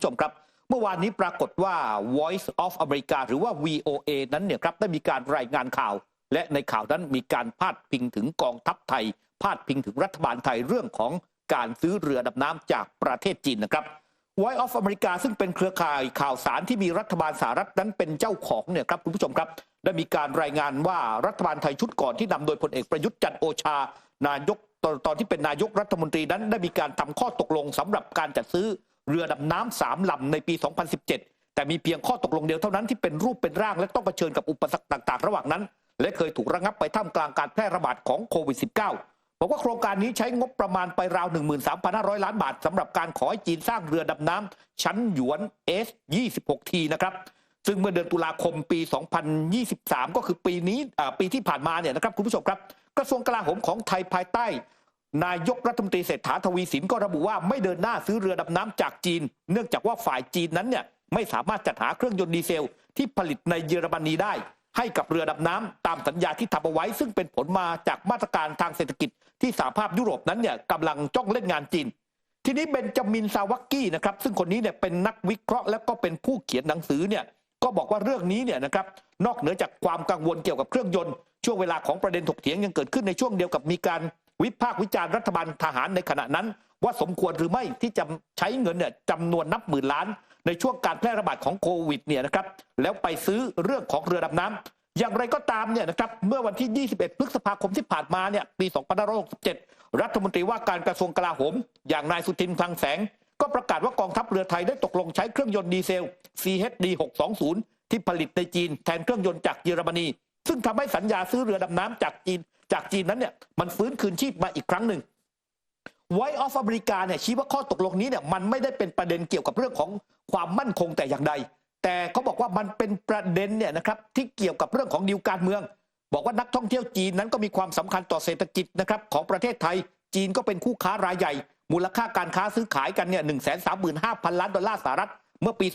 ชมครับเมื่อวานนี้ปรากฏว่า Voice of America หรือว่า VOA นั้นเนี่ยครับได้มีการรายงานข่าวและในข่าวนั้นมีการพาดพิงถึงกองทัพไทยพาดพิงถึงรัฐบาลไทยเรื่องของการซื้อเรือดำน้ำจากประเทศจีนนะครับ Voice of America ซึ่งเป็นเครือข่ายข่าวสารที่มีรัฐบาลสหรัฐนั้นเป็นเจ้าของเนี่ยครับคุณผู้ชมครับได้มีการรายงานว่ารัฐบาลไทยชุดก่อนที่นำโดยพลเอกประยุทธ์จันทร์โอชานายกตอนที่เป็นนายกรัฐมนตรีนั้นได้มีการทำข้อตกลงสำหรับการจัดซื้อเรือดำน้ำ3 ลำในปี 2017 แต่มีเพียงข้อตกลงเดียวเท่านั้นที่เป็นรูปเป็นร่างและต้องเผชิญกับอุปสรรคต่างๆระหว่างนั้นและเคยถูกระงับไปท่ามกลางการแพร่ระบาดของโควิด -19 บอกว่าโครงการนี้ใช้งบประมาณไปราว 13,500 ล้านบาทสำหรับการขอให้จีนสร้างเรือดำน้ำชั้นหยวน S26T นะครับซึ่งเมื่อเดือนตุลาคมปี 2023 ก็คือปีที่ผ่านมาเนี่ยนะครับคุณผู้ชมครับกระทรวงกลาโหมของไทยภายใต้นายกรัฐมนตรีเศรษฐาทวีสินก็ระบุว่าไม่เดินหน้าซื้อเรือดำน้ำจากจีนเนื่องจากว่าฝ่ายจีนนั้นเนี่ยไม่สามารถจัดหาเครื่องยนต์ดีเซลที่ผลิตในเยอรมนีได้ให้กับเรือดำน้ำตามสัญญาที่ทำเอาไว้ซึ่งเป็นผลมาจากมาตรการทางเศรษฐกิจที่สหภาพยุโรปนั้นเนี่ยกำลังจ้องเล่นงานจีนทีนี้เบนจามินซาวักกี้นะครับซึ่งคนนี้เนี่ยเป็นนักวิเคราะห์และก็เป็นผู้เขียนหนังสือเนี่ยก็บอกว่าเรื่องนี้เนี่ยนะครับนอกเหนือจากความกังวลเกี่ยวกับเครื่องยนต์ช่วงเวลาของประเด็นถกเถียงยังเกิดขึ้นในช่วงเดียวกับมีการวิพากษ์วิจารณ์รัฐบาลทหารในขณะนั้นว่าสมควรหรือไม่ที่จะใช้เงินเนี่ยจำนวนนับหมื่นล้านในช่วงการแพร่ระบาดของโควิดเนี่ยนะครับแล้วไปซื้อเรื่องของเรือดำน้ำอย่างไรก็ตามเนี่ยนะครับเมื่อวันที่ 21 พฤษภาคมที่ผ่านมาเนี่ยปี 2567 รัฐมนตรีว่าการกระทรวงกลาโหมอย่างนายสุทินคลังแสงก็ประกาศว่ากองทัพเรือไทยได้ตกลงใช้เครื่องยนต์ดีเซล CHD 620ที่ผลิตในจีนแทนเครื่องยนต์จากเยอรมนีซึ่งทำให้สัญญาซื้อเรือดำน้ำจากจีนนั้นเนี่ยมันฟื้นคืนชีพมาอีกครั้งหนึ่ง Voice of America เนี่ยชี้ว่าข้อตกลงนี้เนี่ยมันไม่ได้เป็นประเด็นเกี่ยวกับเรื่องของความมั่นคงแต่อย่างใดแต่เขาบอกว่ามันเป็นประเด็นเนี่ยนะครับที่เกี่ยวกับเรื่องของดีลการเมืองบอกว่านักท่องเที่ยวจีนนั้นก็มีความสำคัญต่อเศรษฐกิจนะครับของประเทศไทยจีนก็เป็นคู่ค้ารายใหญ่มูลค่าการค้าซื้อขายกันเนี่ย 135,000 ล้านดอลลาร์สหรัฐเมื่อปี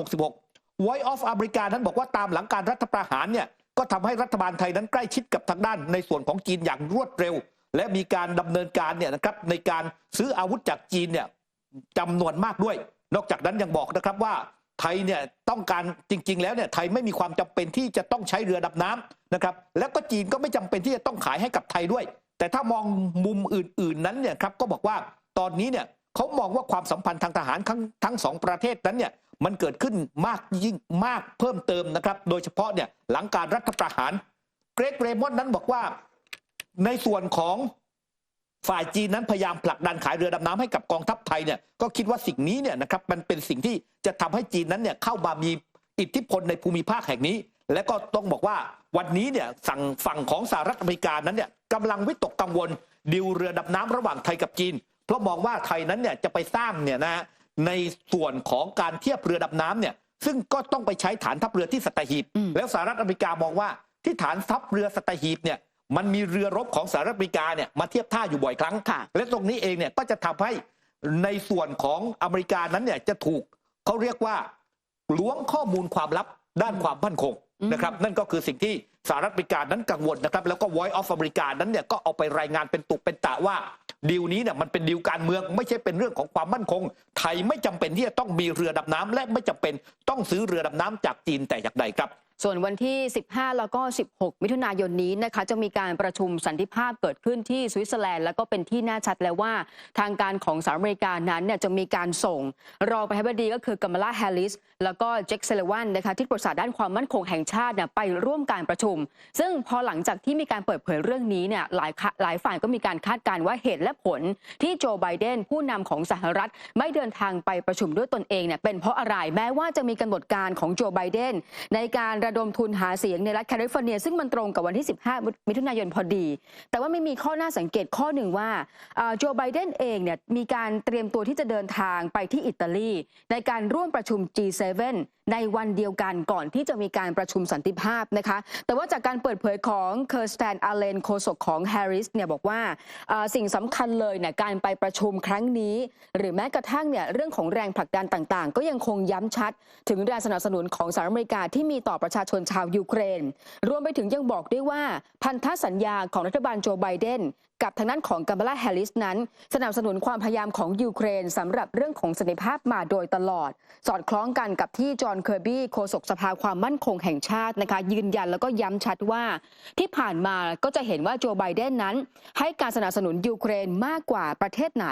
2566 Voice of America นั้นบอกว่าตามหลังการรัฐประหารเนี่ยก็ทำให้รัฐบาลไทยนั้นใกล้ชิดกับทางด้านในส่วนของจีนอย่างรวดเร็วและมีการดำเนินการเนี่ยนะครับในการซื้ออาวุธจากจีนเนี่ยจำนวนมากด้วยนอกจากนั้นยังบอกนะครับว่าไทยเนี่ยต้องการจริงๆแล้วเนี่ยไทยไม่มีความจำเป็นที่จะต้องใช้เรือดำน้ำนะครับแล้วก็จีนก็ไม่จำเป็นที่จะต้องขายให้กับไทยด้วยแต่ถ้ามองมุมอื่นๆนั้นเนี่ยครับก็บอกว่าตอนนี้เนี่ยเขามองว่าความสัมพันธ์ทางทหารทั้งสองประเทศนั้นเนี่ยมันเกิดขึ้นมากยิ่งมากเพิ่มเติมนะครับโดยเฉพาะเนี่ยหลังการรัฐประหารเกรกเรมอนนั้นบอกว่าในส่วนของฝ่ายจีนนั้นพยายามผลักดันขายเรือดำน้ำให้กับกองทัพไทยเนี่ยก็คิดว่าสิ่งนี้เนี่ยนะครับมันเป็นสิ่งที่จะทำให้จีนนั้นเนี่ยเข้ามามีอิทธิพลในภูมิภาคแห่งนี้และก็ต้องบอกว่าวันนี้เนี่ยฝั่งของสหรัฐอเมริกานั้นเนี่ยกำลังวิตกกังวลดีลเรือดำน้ำระหว่างไทยกับจีนเพราะมองว่าไทยนั้นเนี่ยจะไปสร้างเนี่ยนะในส่วนของการเทียบเรือดำน้ำเนี่ยซึ่งก็ต้องไปใช้ฐานทัพเรือที่สัตหีบแล้วสหรัฐอเมริกามองว่าที่ฐานทัพเรือสัตหีบเนี่ยมันมีเรือรบของสหรัฐอเมริกาเนี่ยมาเทียบท่าอยู่บ่อยครั้งและตรงนี้เองเนี่ยก็จะทำให้ในส่วนของอเมริกานั้นเนี่ยจะถูกเขาเรียกว่าล้วงข้อมูลความลับด้านความมั่นคงนะครับนั่นก็คือสิ่งที่สหรัฐอเมริกานั้นกังวลนะครับแล้วก็ Voice of America นั้นเนี่ยก็เอาไปรายงานเป็นตุเป็นตะว่าดีลนี้เนี่ยมันเป็นดีลการเมืองไม่ใช่เป็นเรื่องของความมั่นคงไทยไม่จำเป็นที่จะต้องมีเรือดำน้ำและไม่จำเป็นต้องซื้อเรือดำน้ำจากจีนแต่อย่างใดครับส่วนวันที่ 15 แล้วก็ 16 มิถุนายนนี้นะคะจะมีการประชุมสันติภาพเกิดขึ้นที่สวิตเซอร์แลนด์แล้วก็เป็นที่แน่ชัดแล้วว่าทางการของสหรัฐอเมริกานั้นเนี่ยจะมีการส่งรองประธานาธิบดีก็คือกัมมาลาแฮร์ริสแล้วก็เจคเซเลวันนะคะที่ปรึกษาด้านความมั่นคงแห่งชาติเนี่ยไปร่วมการประชุมซึ่งพอหลังจากที่มีการเปิดเผยเรื่องนี้เนี่ยหลายฝ่ายก็มีการคาดการณ์ว่าเหตุและผลที่โจไบเดนผู้นำของสหรัฐไม่เดินทางไปประชุมด้วยตนเองเนี่ยเป็นเพราะอะไรแม้ว่าจะมีกำหนดการของโจไบเดนในการระดมทุนหาเสียงในรัฐแคลิฟอร์เนียซึ่งมันตรงกับวันที่ 15 มิถุนายนพอดีแต่ว่าไม่มีข้อน่าสังเกตข้อหนึ่งว่าโจไบเดนเองเนี่ยมีการเตรียมตัวที่จะเดินทางไปที่อิตาลีในการร่วมประชุม G7 ในวันเดียวกันก่อนที่จะมีการประชุมสันติภาพนะคะแต่ว่าจากการเปิดเผยของเคอร์สแตนอาเลนโฆษกของแฮร์ริสเนี่ยบอกว่าสิ่งสำคัญเลยเนี่ยการไปประชุมครั้งนี้หรือแม้กระทั่งเนี่ยเรื่องของแรงผลักดันต่างๆก็ยังคงย้ำชัดถึงแรงสนับสนุนของสหรัฐอเมริกาที่มีต่อประชาชนชาวยูเครนรวมไปถึงยังบอกด้วยว่าพันธสัญญาของรัฐบาลโจไบเดน กับทางด้านของกัมบาลาแฮร์ริสนั้นสนับสนุนความพยายามของยูเครนสำหรับเรื่องของสันติภาพมาโดยตลอดสอดคล้องกันกับที่จอห์นเคอร์บี้โฆษกสภาความมั่นคงแห่งชาตินะคะยืนยันแล้วก็ย้ำชัดว่าที่ผ่านมาก็จะเห็นว่าโจไบเดนนั้นให้การสนับสนุนยูเครนมากกว่าประเทศไหน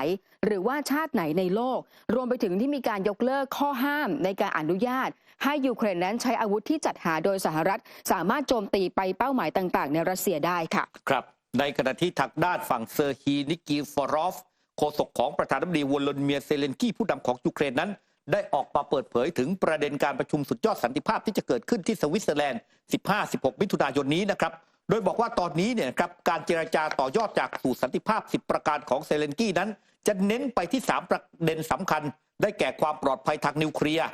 หรือว่าชาติไหนในโลกรวมไปถึงที่มีการยกเลิกข้อห้ามในการอนุญาตให้ยูเครนนั้นใช้อาวุธที่จัดหาโดยสหรัฐสามารถโจมตีไปเป้าหมายต่างๆในรัสเซียได้ค่ะครับในขณะที่ทางด้านฝั่งเซอร์ฮีนิกิฟอรอฟโฆษกของประธานาธิบดีวโลดิเมียร์เซเลนกี้ผู้นำของยูเครนนั้นได้ออกมาเปิดเผยถึงประเด็นการประชุมสุดยอดสันติภาพที่จะเกิดขึ้นที่สวิตเซอร์แลนด์ 15-16 มิถุนายนนี้นะครับโดยบอกว่าตอนนี้เนี่ยครับการเจรจาต่อยอดจากสู่สันติภาพ 10 ประการของเซเลนกี้นั้นจะเน้นไปที่ 3 ประเด็นสำคัญได้แก่ความปลอดภัยทางนิวเคลียร์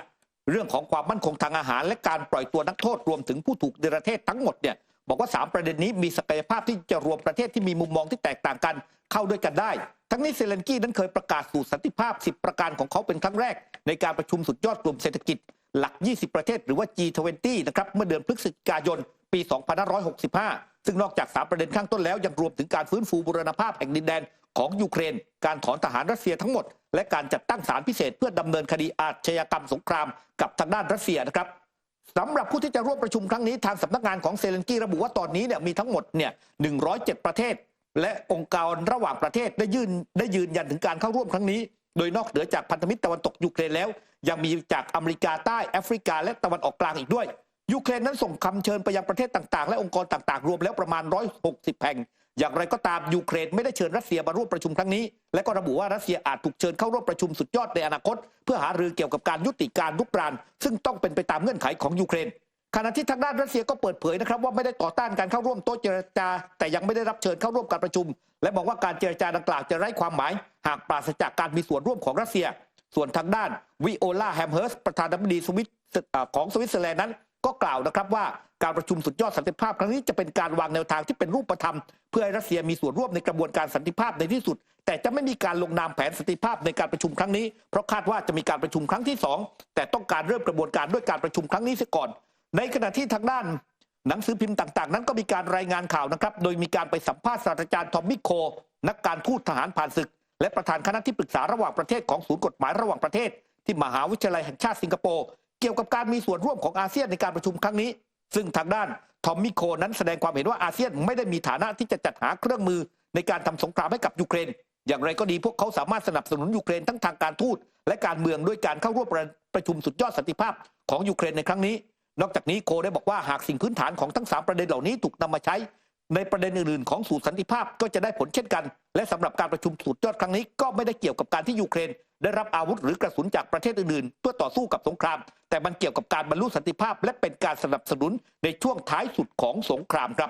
เรื่องของความมั่นคงทางอาหารและการปล่อยตัวนักโทษรวมถึงผู้ถูกเนรเทศทั้งหมดเนี่ยบอกว่า3ประเด็นนี้มีศักยภาพที่จะรวมประเทศที่มีมุมมองที่แตกต่างกันเข้าด้วยกันได้ทั้งนี้เซเลนกี้นั้นเคยประกาศสู่สันติภาพ 10 ประการของเขาเป็นครั้งแรกในการประชุมสุดยอดกลุ่มเศรษฐกิจหลัก 20 ประเทศหรือว่า G20 นะครับเมื่อเดือนพฤศจิกายนปี 2565 ซึ่งนอกจาก3ประเด็นข้างต้นแล้วยังรวมถึงการฟื้นฟูบูรณภาพแห่งดินแดนของยูเครนการถอนทหารรัสเซียทั้งหมดและการจัดตั้งศาลพิเศษเพื่อดำเนินคดีอาชญากรรมสงครามกับทางด้านรัสเซียนะครับสำหรับผู้ที่จะร่วมประชุมครั้งนี้ทางสำนักงานของเซเลนกี้ระบุว่าตอนนี้เนี่ยมีทั้งหมดเนี่ย107 ประเทศและองค์การระหว่างประเทศได้ยืนยันถึงการเข้าร่วมครั้งนี้โดยนอกเหนือจากพันธมิตรตะวันตกยูเครนแล้วยังมีจากอเมริกาใต้แอฟริกาและตะวันออกกลางอีกด้วยยูเครนนั้นส่งคำเชิญไปยังประเทศต่างๆและองค์กรต่างๆรวมแล้วประมาณ160แห่งอย่างไรก็ตามยูเครนไม่ได้เชิญรัสเซียมาร่วมประชุมครั้งนี้และก็ระบุว่ารัสเซียอาจถูกเชิญเข้าร่วมประชุมสุดยอดในอนาคตเพื่อหารือเกี่ยวกับการยุติการรุกรานซึ่งต้องเป็นไปตามเงื่อนไขของยูเครนขณะที่ทางด้านรัสเซียก็เปิดเผยนะครับว่าไม่ได้ต่อต้านการเข้าร่วมโต๊ะเจรจาแต่ยังไม่ได้รับเชิญเข้าร่วมการประชุมและบอกว่าการเจรจาดังกล่าวจะไร้ความหมายหากปราศจากการมีส่วนร่วมของรัสเซียส่วนทางด้านวิโอลาแฮมเฮิร์สประธานาธิบดีของสวิตเซอร์แลนด์นั้นก็กล่าวนะครับว่าการประชุมสุดยอดสันติภาพครั้งนี้จะเป็นการวางแนวทางที่เป็นรูปธรรมเพื่อให้รัสเซียมีส่วนร่วมในกระบวนการสันติภาพในที่สุดแต่จะไม่มีการลงนามแผนสันติภาพในการประชุมครั้งนี้เพราะคาดว่าจะมีการประชุมครั้งที่2แต่ต้องการเริ่มกระบวนการด้วยการประชุมครั้งนี้เสียก่อนในขณะที่ทางด้านหนังสือพิมพ์ต่างๆนั้นก็มีการรายงานข่าวนะครับโดยมีการไปสัมภาษณ์ศาสตราจารย์ทอมมิโคนักการทูตทหารผ่านศึกและประธานคณะที่ปรึกษาระหว่างประเทศของศูนย์กฎหมายระหว่างประเทศที่มหาวิทยาลัยแห่งชาติสิงคโปร์เกี่ยวกับการมีส่วนร่วมของอาเซียนในการประชุมครั้งนี้ซึ่งทางด้านทอมมิโคนั้นแสดงความเห็นว่าอาเซียนไม่ได้มีฐานะที่จะจัดหาเครื่องมือในการทำสงครามให้กับยูเครนอย่างไรก็ดีพวกเขาสามารถสนับสนุนยูเครนทั้งทางการทูตและการเมืองด้วยการเข้าร่วมประชุมสุดยอดสันติภาพของยูเครนในครั้งนี้นอกจากนี้โคได้บอกว่าหากสิ่งพื้นฐานของทั้ง3ประเด็นเหล่านี้ถูกนำมาใช้ในประเด็นอื่นๆของสู่สันติภาพก็จะได้ผลเช่นกันและสำหรับการประชุมสุดยอดครั้งนี้ก็ไม่ได้เกี่ยวกับการที่ยูเครนได้รับอาวุธหรือกระสุนจากประเทศอื่นๆเพื่อต่อสู้กับสงครามแต่มันเกี่ยวกับการบรรลุสันติภาพและเป็นการสนับสนุนในช่วงท้ายสุดของสงครามครับ